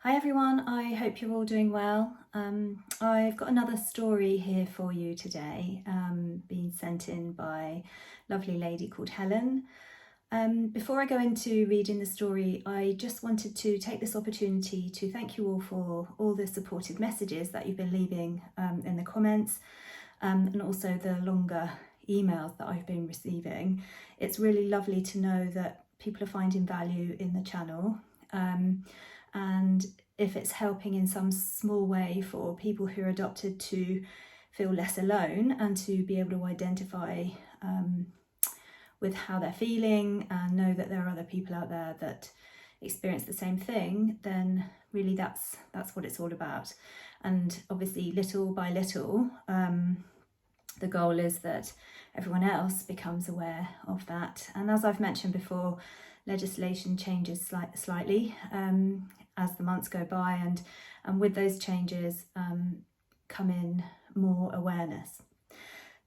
Hi everyone, I hope you're all doing well. I've got another story here for you today, being sent in by a lovely lady called Helen. Before I go into reading the story, I just wanted to take this opportunity to thank you all for all the supportive messages that you've been leaving in the comments, and also the longer emails that I've been receiving. It's really lovely to know that people are finding value in the channel. And if it's helping in some small way for people who are adopted to feel less alone and to be able to identify with how they're feeling and know that there are other people out there that experience the same thing, then really that's what it's all about. And obviously little by little, the goal is that everyone else becomes aware of that. And as I've mentioned before, legislation changes slightly as the months go by, and with those changes come in more awareness.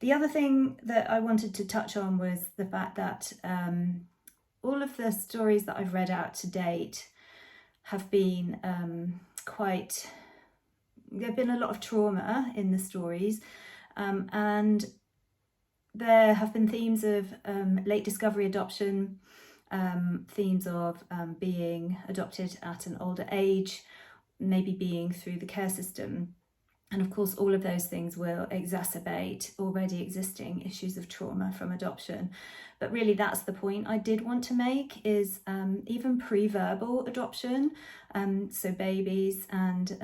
The other thing that I wanted to touch on was the fact that all of the stories that I've read out to date have been there've been a lot of trauma in the stories, and there have been themes of late discovery adoption, themes of being adopted at an older age, maybe being through the care system. And of course, all of those things will exacerbate already existing issues of trauma from adoption. But really, that's the point I did want to make, is even pre-verbal adoption, so babies. And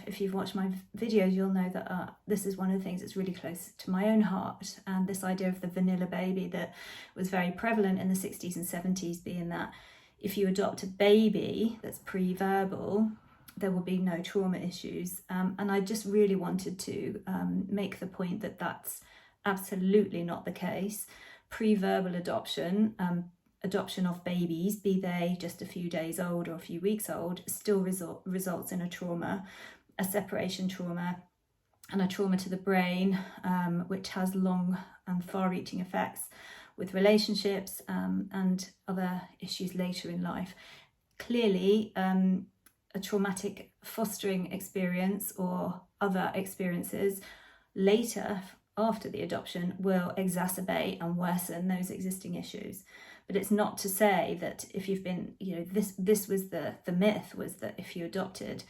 if you've watched my videos, you'll know that this is one of the things that's really close to my own heart. And this idea of the vanilla baby that was very prevalent in the 60s and 70s, being that if you adopt a baby that's pre-verbal, there will be no trauma issues. And I just really wanted to make the point that that's absolutely not the case. Pre-verbal adoption, adoption of babies, be they just a few days old or a few weeks old, still results in a trauma, a separation trauma, and a trauma to the brain, which has long and far-reaching effects with relationships and other issues later in life. Clearly, a traumatic fostering experience or other experiences later after the adoption will exacerbate and worsen those existing issues. But it's not to say that if you've been, this was the myth, was that if you adopted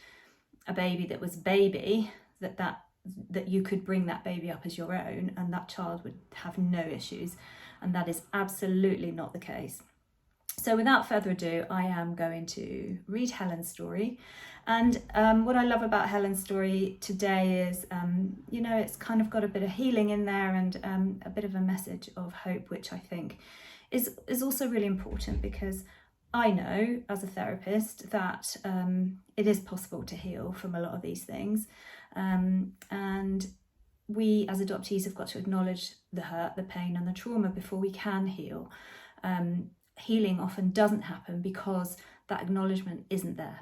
a baby that was baby, that you could bring that baby up as your own and that child would have no issues. And that is absolutely not the case. So without further ado, I am going to read Helen's story. And what I love about Helen's story today is, it's kind of got a bit of healing in there and a bit of a message of hope, which I think is also really important, because I know as a therapist that it is possible to heal from a lot of these things. And we as adoptees have got to acknowledge the hurt, the pain and the trauma before we can heal. Healing often doesn't happen because that acknowledgement isn't there.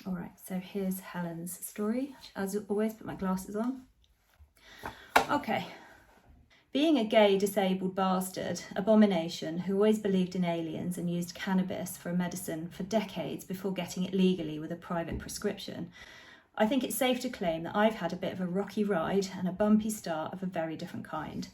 All right, so here's Helen's story. As always, put my glasses on. Okay. Being a gay, disabled bastard, abomination who always believed in aliens and used cannabis for a medicine for decades before getting it legally with a private prescription, I think it's safe to claim that I've had a bit of a rocky ride and a bumpy start of a very different kind.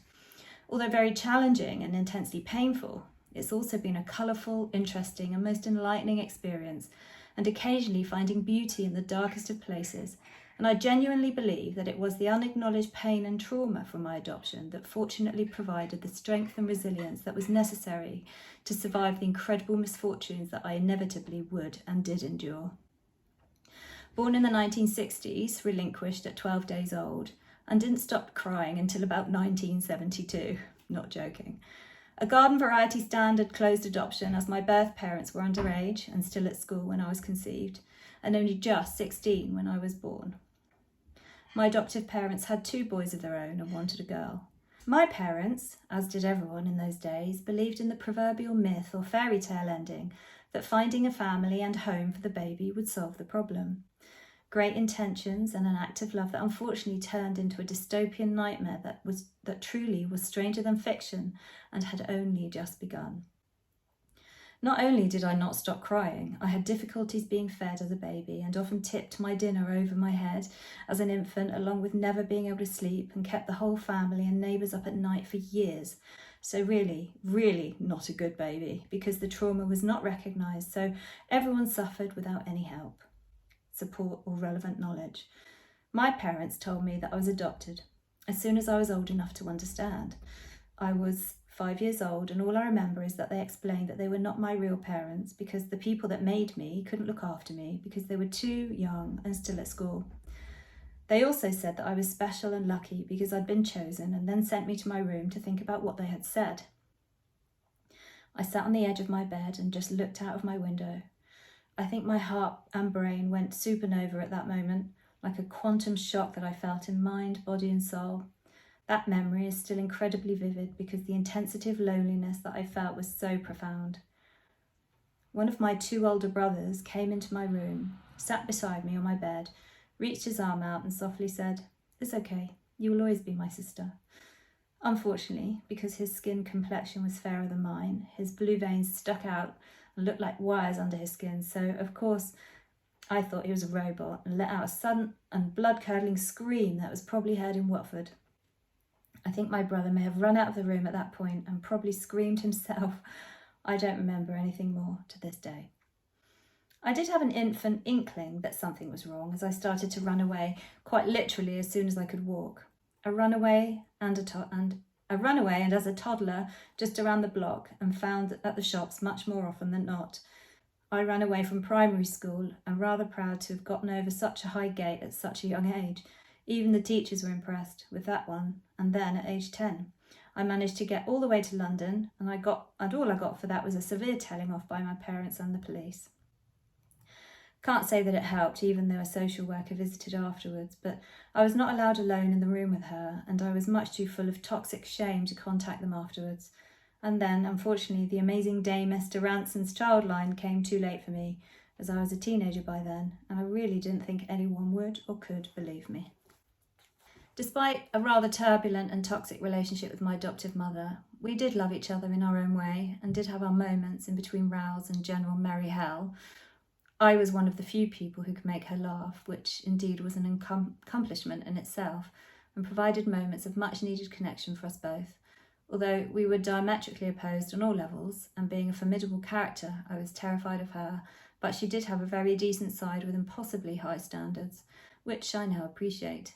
Although very challenging and intensely painful, it's also been a colourful, interesting and most enlightening experience, and occasionally finding beauty in the darkest of places. And I genuinely believe that it was the unacknowledged pain and trauma from my adoption that fortunately provided the strength and resilience that was necessary to survive the incredible misfortunes that I inevitably would and did endure. Born in the 1960s, relinquished at 12 days old, and didn't stop crying until about 1972. Not joking. A garden variety standard closed adoption, as my birth parents were underage and still at school when I was conceived, and only just 16 when I was born. My adoptive parents had 2 boys of their own and wanted a girl. My parents, as did everyone in those days, believed in the proverbial myth or fairy tale ending that finding a family and home for the baby would solve the problem. Great intentions and an act of love that unfortunately turned into a dystopian nightmare that truly was stranger than fiction and had only just begun. Not only did I not stop crying, I had difficulties being fed as a baby and often tipped my dinner over my head as an infant, along with never being able to sleep, and kept the whole family and neighbours up at night for years. So really, really not a good baby, because the trauma was not recognised, so everyone suffered without any help, support or relevant knowledge. My parents told me that I was adopted as soon as I was old enough to understand. I was 5 years old, and all I remember is that they explained that they were not my real parents because the people that made me couldn't look after me because they were too young and still at school. They also said that I was special and lucky because I'd been chosen, and then sent me to my room to think about what they had said. I sat on the edge of my bed and just looked out of my window. I think my heart and brain went supernova at that moment, like a quantum shock that I felt in mind, body and soul. That memory is still incredibly vivid because the intensity of loneliness that I felt was so profound. One of my 2 older brothers came into my room, sat beside me on my bed, reached his arm out and softly said, "It's okay, you will always be my sister." Unfortunately, because his skin complexion was fairer than mine, his blue veins stuck out and looked like wires under his skin, so of course I thought he was a robot and let out a sudden and blood-curdling scream that was probably heard in Watford. I think my brother may have run out of the room at that point and probably screamed himself. I don't remember anything more to this day. I did have an infant inkling that something was wrong as I started to run away, quite literally as soon as I could walk. A runaway and as a toddler just around the block, and found at the shops much more often than not. I ran away from primary school and rather proud to have gotten over such a high gate at such a young age. Even the teachers were impressed with that one, and then at age 10. I managed to get all the way to London, and all I got for that was a severe telling off by my parents and the police. Can't say that it helped, even though a social worker visited afterwards, but I was not allowed alone in the room with her, and I was much too full of toxic shame to contact them afterwards. And then, unfortunately, the amazing Dame Esther Ranson's Childline came too late for me, as I was a teenager by then, and I really didn't think anyone would or could believe me. Despite a rather turbulent and toxic relationship with my adoptive mother, we did love each other in our own way and did have our moments in between rows and general merry hell. I was one of the few people who could make her laugh, which indeed was an accomplishment in itself, and provided moments of much needed connection for us both. Although we were diametrically opposed on all levels, and being a formidable character, I was terrified of her, but she did have a very decent side with impossibly high standards, which I now appreciate.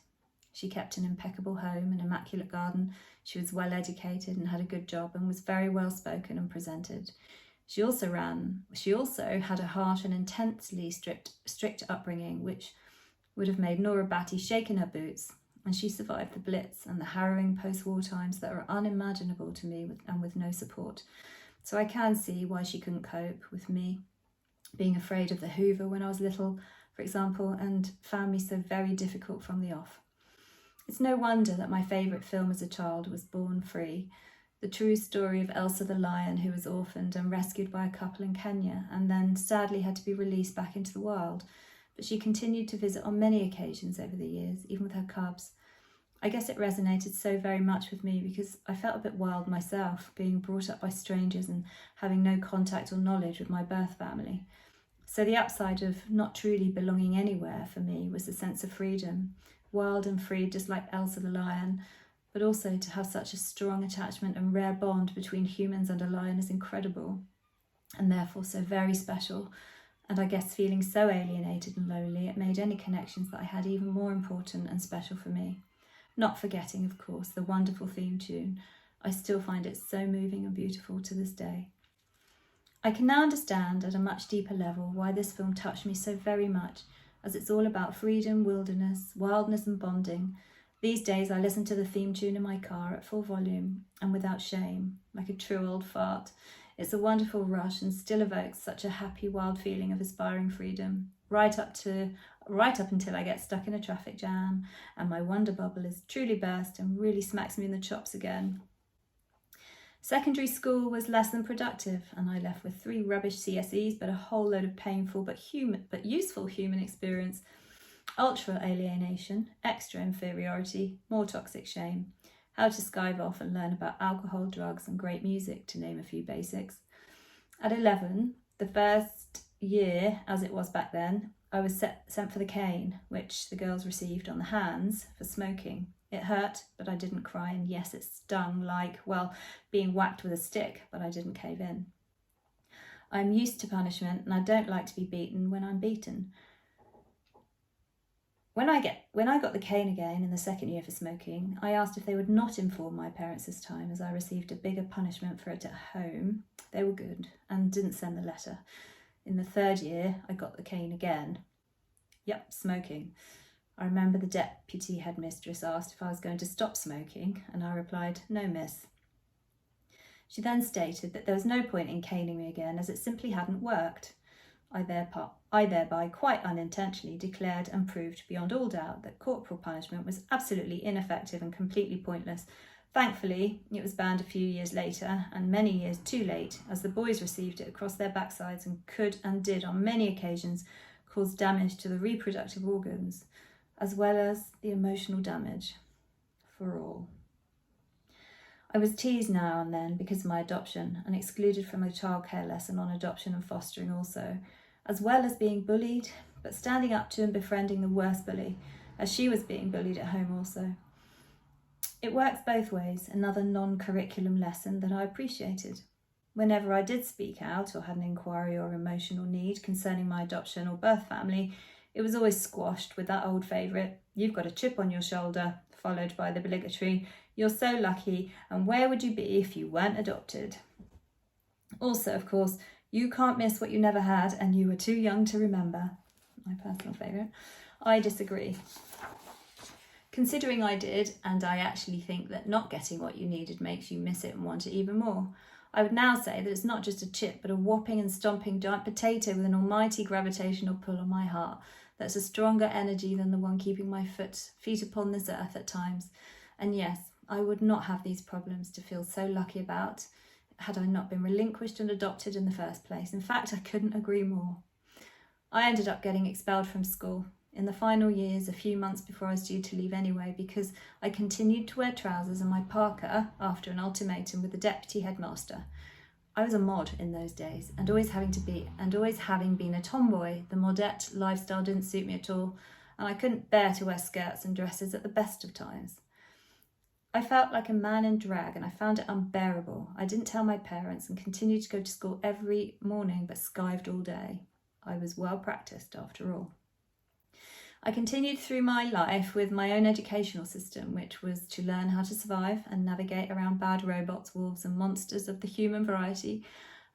She kept an impeccable home, an immaculate garden. She was well educated and had a good job and was very well spoken and presented. She also had a harsh and intensely strict upbringing, which would have made Nora Batty shake in her boots, and she survived the Blitz and the harrowing post-war times that are unimaginable to me with no support. So I can see why she couldn't cope with me being afraid of the Hoover when I was little, for example, and found me so very difficult from the off. It's no wonder that my favourite film as a child was Born Free, the true story of Elsa the lion, who was orphaned and rescued by a couple in Kenya and then sadly had to be released back into the wild. But she continued to visit on many occasions over the years, even with her cubs. I guess it resonated so very much with me because I felt a bit wild myself, being brought up by strangers and having no contact or knowledge with my birth family. So the upside of not truly belonging anywhere for me was the sense of freedom, wild and free just like Elsa the lion, but also to have such a strong attachment and rare bond between humans and a lion is incredible, and therefore so very special. And I guess feeling so alienated and lonely, it made any connections that I had even more important and special for me. Not forgetting, of course, the wonderful theme tune. I still find it so moving and beautiful to this day. I can now understand at a much deeper level why this film touched me so very much, as it's all about freedom, wilderness, wildness and bonding. These days I listen to the theme tune in my car at full volume and without shame, like a true old fart. It's a wonderful rush and still evokes such a happy, wild feeling of aspiring freedom, right up until I get stuck in a traffic jam and my wonder bubble is truly burst and really smacks me in the chops again. Secondary school was less than productive, and I left with 3 rubbish CSEs, but a whole load of painful but useful human experience. Ultra alienation, extra inferiority, more toxic shame, how to skive off and learn about alcohol, drugs and great music, to name a few basics. At 11, the first year as it was back then, I was sent for the cane, which the girls received on the hands for smoking. It hurt, but I didn't cry, and yes, it stung like, well, being whacked with a stick, but I didn't cave in. I'm used to punishment, and I don't like to be beaten when I'm beaten. When I got the cane again in the second year for smoking, I asked if they would not inform my parents this time, as I received a bigger punishment for it at home. They were good and didn't send the letter. In the third year, I got the cane again. Yep, smoking. I remember the deputy headmistress asked if I was going to stop smoking, and I replied, "No, miss." She then stated that there was no point in caning me again, as it simply hadn't worked. I thereby, quite unintentionally, declared and proved beyond all doubt that corporal punishment was absolutely ineffective and completely pointless. Thankfully, it was banned a few years later, and many years too late, as the boys received it across their backsides and could and did on many occasions cause damage to the reproductive organs, as well as the emotional damage for all. I was teased now and then because of my adoption and excluded from a childcare lesson on adoption and fostering also, as well as being bullied, but standing up to and befriending the worst bully, as she was being bullied at home also. It works both ways, another non-curriculum lesson that I appreciated. Whenever I did speak out or had an inquiry or emotional need concerning my adoption or birth family, it was always squashed with that old favourite, "You've got a chip on your shoulder," followed by the obligatory, "You're so lucky, and where would you be if you weren't adopted?" Also, of course, "You can't miss what you never had, and you were too young to remember." My personal favourite. I disagree. Considering I did, and I actually think that not getting what you needed makes you miss it and want it even more, I would now say that it's not just a chip, but a whopping and stomping giant potato with an almighty gravitational pull on my heart that's a stronger energy than the one keeping my feet upon this earth at times. And yes, I would not have these problems to feel so lucky about had I not been relinquished and adopted in the first place. In fact, I couldn't agree more. I ended up getting expelled from school in the final years, a few months before I was due to leave anyway, because I continued to wear trousers and my parka after an ultimatum with the deputy headmaster. I was a mod in those days, and always having been a tomboy, the modette lifestyle didn't suit me at all, and I couldn't bear to wear skirts and dresses at the best of times. I felt like a man in drag, and I found it unbearable. I didn't tell my parents and continued to go to school every morning, but skived all day. I was well practiced after all. I continued through my life with my own educational system, which was to learn how to survive and navigate around bad robots, wolves and monsters of the human variety,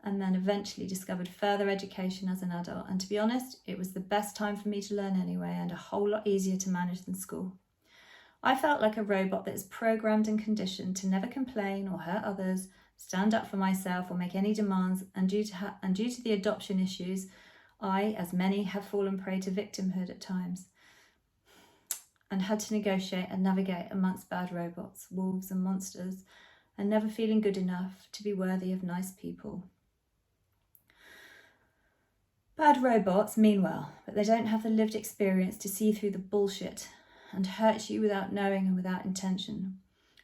and then eventually discovered further education as an adult. And to be honest, it was the best time for me to learn anyway, and a whole lot easier to manage than school. I felt like a robot that is programmed and conditioned to never complain or hurt others, stand up for myself or make any demands, and due to the adoption issues, I, as many, have fallen prey to victimhood at times and had to negotiate and navigate amongst bad robots, wolves and monsters, and never feeling good enough to be worthy of nice people. Bad robots mean well, but they don't have the lived experience to see through the bullshit and hurt you without knowing and without intention.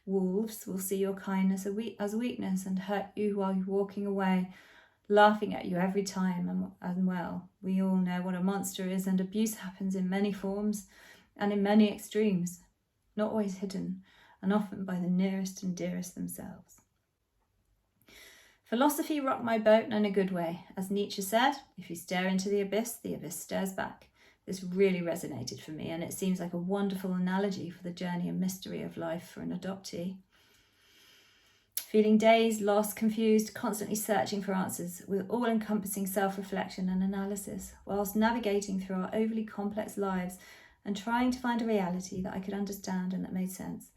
Wolves will see your kindness as weakness and hurt you while you're walking away, laughing at you every time. And well, we all know what a monster is, and abuse happens in many forms and in many extremes, not always hidden, and often by the nearest and dearest themselves. Philosophy rocked my boat in a good way. As Nietzsche said, if you stare into the abyss stares back. This really resonated for me, and it seems like a wonderful analogy for the journey and mystery of life for an adoptee. Feeling dazed, lost, confused, constantly searching for answers with all-encompassing self-reflection and analysis, whilst navigating through our overly complex lives and trying to find a reality that I could understand and that made sense.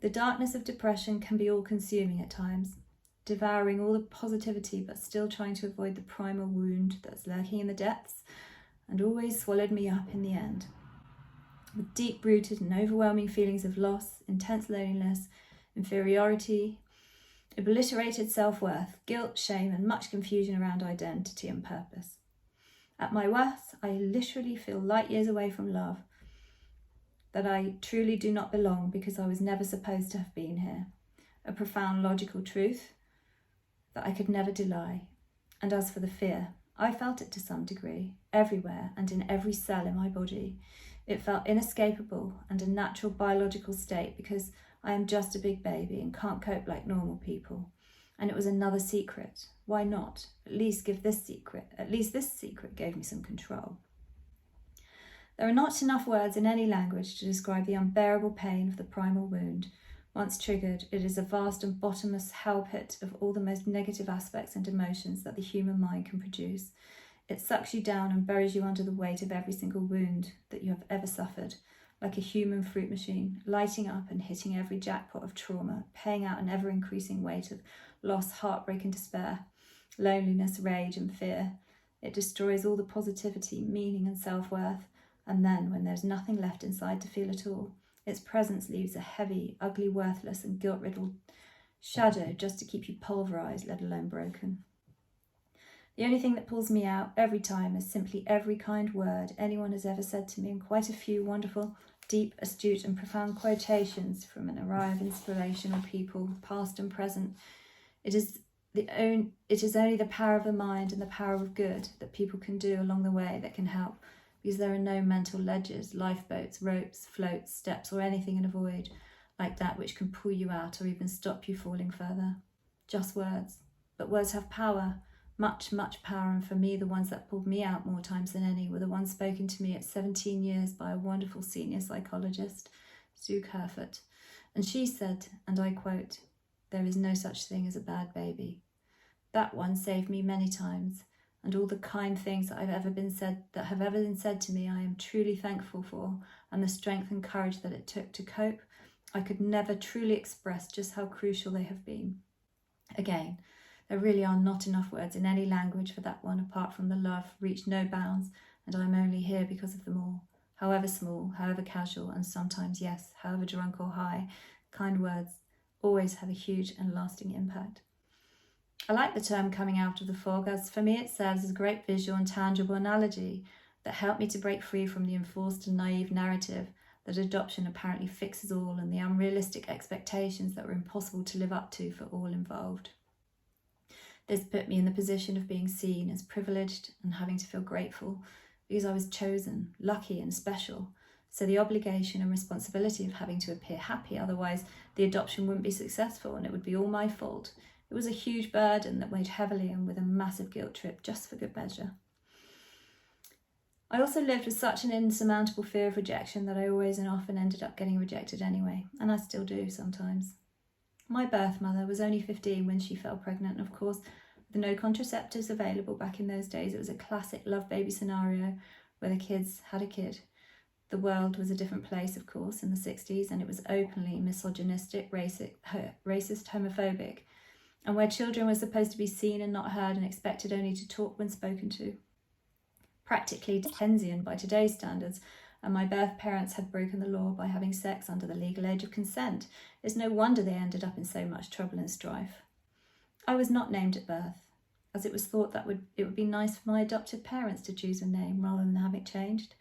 The darkness of depression can be all-consuming at times, devouring all the positivity but still trying to avoid the primal wound that's lurking in the depths, and always swallowed me up in the end. With deep-rooted and overwhelming feelings of loss, intense loneliness, inferiority, obliterated self-worth, guilt, shame, and much confusion around identity and purpose. At my worst, I literally feel light years away from love, that I truly do not belong because I was never supposed to have been here. A profound logical truth that I could never deny. And as for the fear, I felt it to some degree, everywhere and in every cell in my body. It felt inescapable and a natural biological state because I am just a big baby and can't cope like normal people. And it was another secret. Why not? At least this secret gave me some control. There are not enough words in any language to describe the unbearable pain of the primal wound. Once triggered, it is a vast and bottomless hell pit of all the most negative aspects and emotions that the human mind can produce. It sucks you down and buries you under the weight of every single wound that you have ever suffered, like a human fruit machine, lighting up and hitting every jackpot of trauma, paying out an ever-increasing weight of loss, heartbreak and despair, loneliness, rage and fear. It destroys all the positivity, meaning and self-worth, and then, when there's nothing left inside to feel at all, its presence leaves a heavy, ugly, worthless and guilt-riddled shadow just to keep you pulverised, let alone broken. The only thing that pulls me out every time is simply every kind word anyone has ever said to me, and quite a few wonderful, deep, astute and profound quotations from an array of inspirational people, past and present. It is only the power of the mind and the power of good that people can do along the way that can help, because there are no mental ledges, lifeboats, ropes, floats, steps or anything in a void like that which can pull you out or even stop you falling further. Just words. But words have power, much, much power, and for me the ones that pulled me out more times than any were the ones spoken to me at 17 years by a wonderful senior psychologist, Sue Kerfoot. And she said, and I quote, "There is no such thing as a bad baby." That one saved me many times. And all the kind things that have ever been said to me, I am truly thankful for, and the strength and courage that it took to cope, I could never truly express just how crucial they have been. Again, there really are not enough words in any language for that one, apart from the love reach no bounds, and I'm only here because of them all. However small, however casual, and sometimes, yes, however drunk or high, kind words always have a huge and lasting impact. I like the term coming out of the fog, as for me it serves as a great visual and tangible analogy that helped me to break free from the enforced and naive narrative that adoption apparently fixes all and the unrealistic expectations that were impossible to live up to for all involved. This put me in the position of being seen as privileged and having to feel grateful because I was chosen, lucky and special. So the obligation and responsibility of having to appear happy, otherwise the adoption wouldn't be successful and it would be all my fault. It was a huge burden that weighed heavily and with a massive guilt trip just for good measure. I also lived with such an insurmountable fear of rejection that I always and often ended up getting rejected anyway, and I still do sometimes. My birth mother was only 15 when she fell pregnant, and of course, with no contraceptives available back in those days, it was a classic love baby scenario where the kids had a kid. The world was a different place, of course, in the 60s, and it was openly misogynistic, racist, homophobic, and where children were supposed to be seen and not heard and expected only to talk when spoken to. Practically Dickensian by today's standards, and my birth parents had broken the law by having sex under the legal age of consent. It's no wonder they ended up in so much trouble and strife. I was not named at birth, as it was thought that it would be nice for my adoptive parents to choose a name rather than have it changed.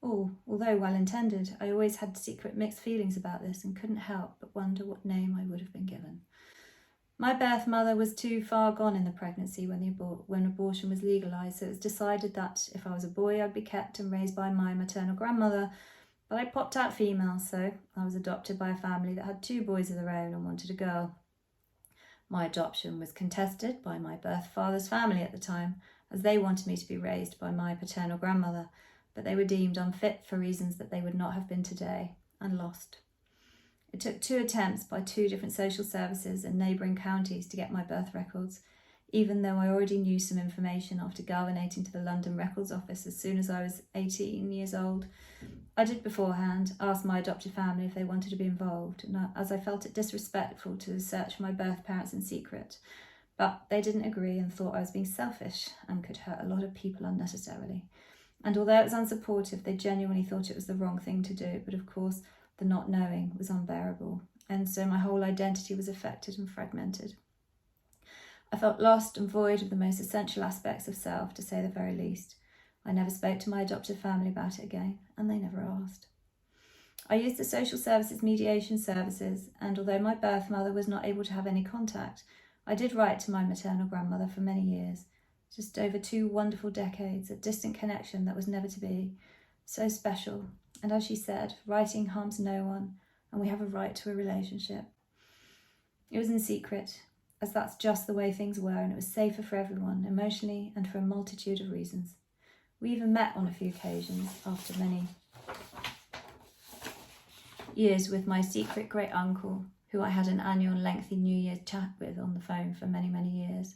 Although well-intended, I always had secret mixed feelings about this and couldn't help but wonder what name I would have been given. My birth mother was too far gone in the pregnancy when abortion was legalised, so it was decided that if I was a boy, I'd be kept and raised by my maternal grandmother, but I popped out female, so I was adopted by a family that had 2 boys of their own and wanted a girl. My adoption was contested by my birth father's family at the time, as they wanted me to be raised by my paternal grandmother, but they were deemed unfit for reasons that they would not have been today, and lost. It took 2 attempts by 2 different social services in neighbouring counties to get my birth records, even though I already knew some information after galvanating to the London Records Office as soon as I was 18 years old. I did beforehand ask my adopted family if they wanted to be involved, as I felt it disrespectful to search for my birth parents in secret, but they didn't agree and thought I was being selfish and could hurt a lot of people unnecessarily. And although it was unsupportive, they genuinely thought it was the wrong thing to do, but of course the not knowing was unbearable, and so my whole identity was affected and fragmented. I felt lost and void of the most essential aspects of self, to say the very least. I never spoke to my adoptive family about it again, and they never asked. I used the social services mediation services, and although my birth mother was not able to have any contact, I did write to my maternal grandmother for many years, Just over 2 wonderful decades, a distant connection that was never to be. So special. And as she said, writing harms no one, and we have a right to a relationship. It was in secret, as that's just the way things were, and it was safer for everyone, emotionally and for a multitude of reasons. We even met on a few occasions after many years with my secret great uncle, who I had an annual lengthy New Year's chat with on the phone for many, many years,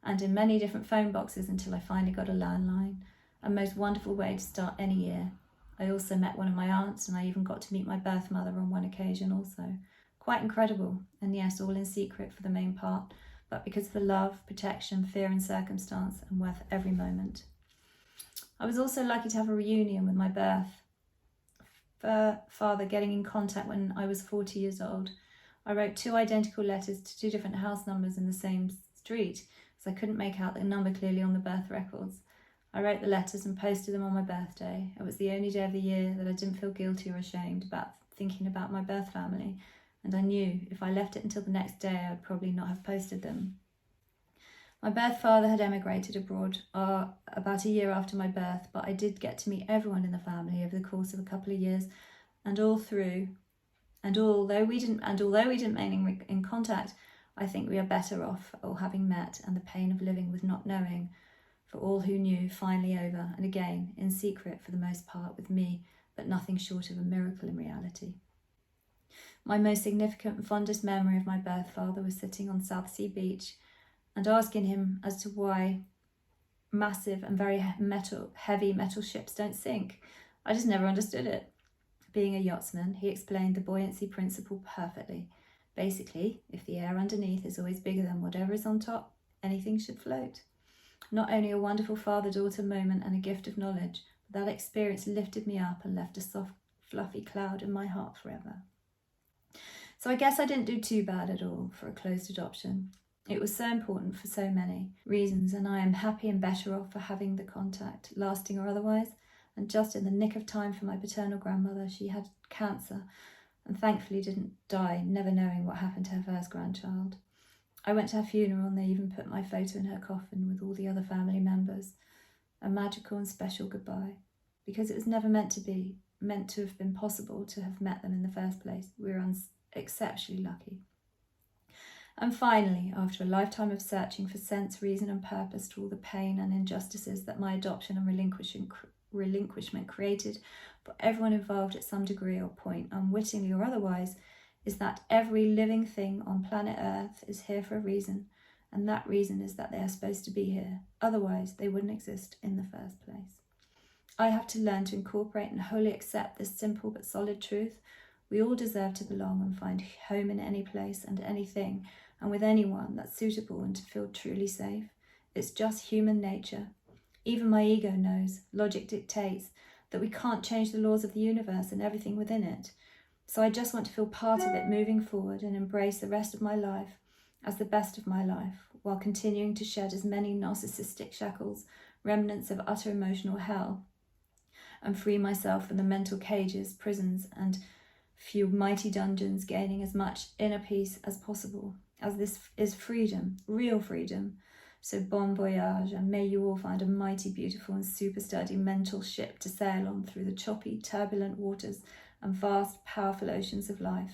and in many different phone boxes until I finally got a landline, a most wonderful way to start any year. I also met one of my aunts, and I even got to meet my birth mother on one occasion also. Quite incredible, and yes, all in secret for the main part, but because of the love, protection, fear and circumstance, and worth every moment. I was also lucky to have a reunion with my birth father getting in contact when I was 40 years old. I wrote 2 identical letters to 2 different house numbers in the same street, as I couldn't make out the number clearly on the birth records. I wrote the letters and posted them on my birthday. It was the only day of the year that I didn't feel guilty or ashamed about thinking about my birth family, and I knew if I left it until the next day, I'd probably not have posted them. My birth father had emigrated abroad about a year after my birth, but I did get to meet everyone in the family over the course of a couple of years, and although we didn't remain in contact, I think we are better off for all having met, and the pain of living with not knowing, for all who knew, finally over, and again, in secret for the most part with me, but nothing short of a miracle in reality. My most significant and fondest memory of my birth father was sitting on Southsea Beach and asking him as to why massive and very heavy metal ships don't sink. I just never understood it. Being a yachtsman, he explained the buoyancy principle perfectly. Basically, if the air underneath is always bigger than whatever is on top, anything should float. Not only a wonderful father-daughter moment and a gift of knowledge, but that experience lifted me up and left a soft, fluffy cloud in my heart forever. So I guess I didn't do too bad at all for a closed adoption. It was so important for so many reasons, and I am happy and better off for having the contact, lasting or otherwise, and just in the nick of time for my paternal grandmother. She had cancer and thankfully didn't die, never knowing what happened to her first grandchild. I went to her funeral and they even put my photo in her coffin with all the other family members. A magical and special goodbye, because it was never meant to have been possible to have met them in the first place. We were exceptionally lucky. And finally, after a lifetime of searching for sense, reason and purpose to all the pain and injustices that my adoption and relinquishment created for everyone involved at some degree or point, unwittingly or otherwise, is that every living thing on planet Earth is here for a reason, and that reason is that they are supposed to be here. Otherwise, they wouldn't exist in the first place. I have to learn to incorporate and wholly accept this simple but solid truth. We all deserve to belong and find home in any place and anything, and with anyone that's suitable and to feel truly safe. It's just human nature. Even my ego knows, logic dictates, that we can't change the laws of the universe and everything within it. So I just want to feel part of it moving forward and embrace the rest of my life as the best of my life, while continuing to shed as many narcissistic shackles, remnants of utter emotional hell, and free myself from the mental cages, prisons, and few mighty dungeons, gaining as much inner peace as possible, as this is freedom, real freedom. So bon voyage, and may you all find a mighty, beautiful and super sturdy mental ship to sail on through the choppy, turbulent waters and vast, powerful oceans of life.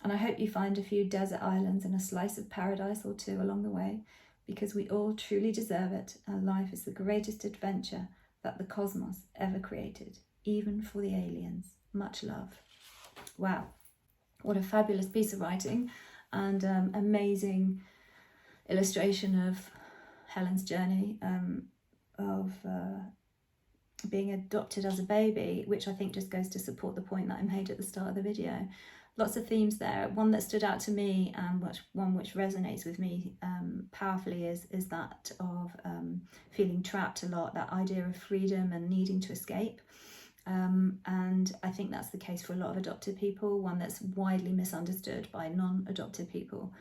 And I hope you find a few desert islands and a slice of paradise or two along the way, because we all truly deserve it, and life is the greatest adventure that the cosmos ever created, even for the aliens. Much love. Wow, what a fabulous piece of writing, and amazing illustration of Helen's journey of being adopted as a baby, which I think just goes to support the point that I made at the start of the video. Lots of themes there. One that stood out to me, and one which resonates with me powerfully, is that of feeling trapped a lot, that idea of freedom and needing to escape. And I think that's the case for a lot of adopted people, one that's widely misunderstood by non-adopted people.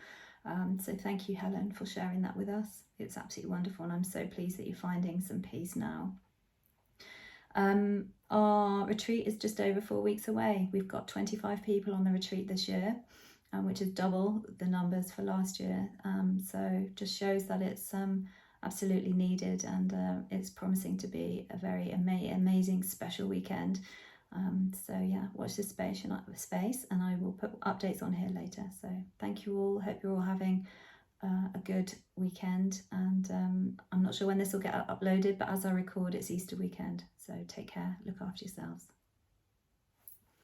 So thank you, Helen, for sharing that with us. It's absolutely wonderful, and I'm so pleased that you're finding some peace now. Our retreat is just over 4 weeks away. We've got 25 people on the retreat this year, which is double the numbers for last year. So just shows that it's a absolutely needed, and it's promising to be a very amazing special weekend. So yeah, watch this space, and I will put updates on here later. So thank you all. Hope you're all having a good weekend, and I'm not sure when this will get uploaded, but as I record, it's Easter weekend. So take care, look after yourselves.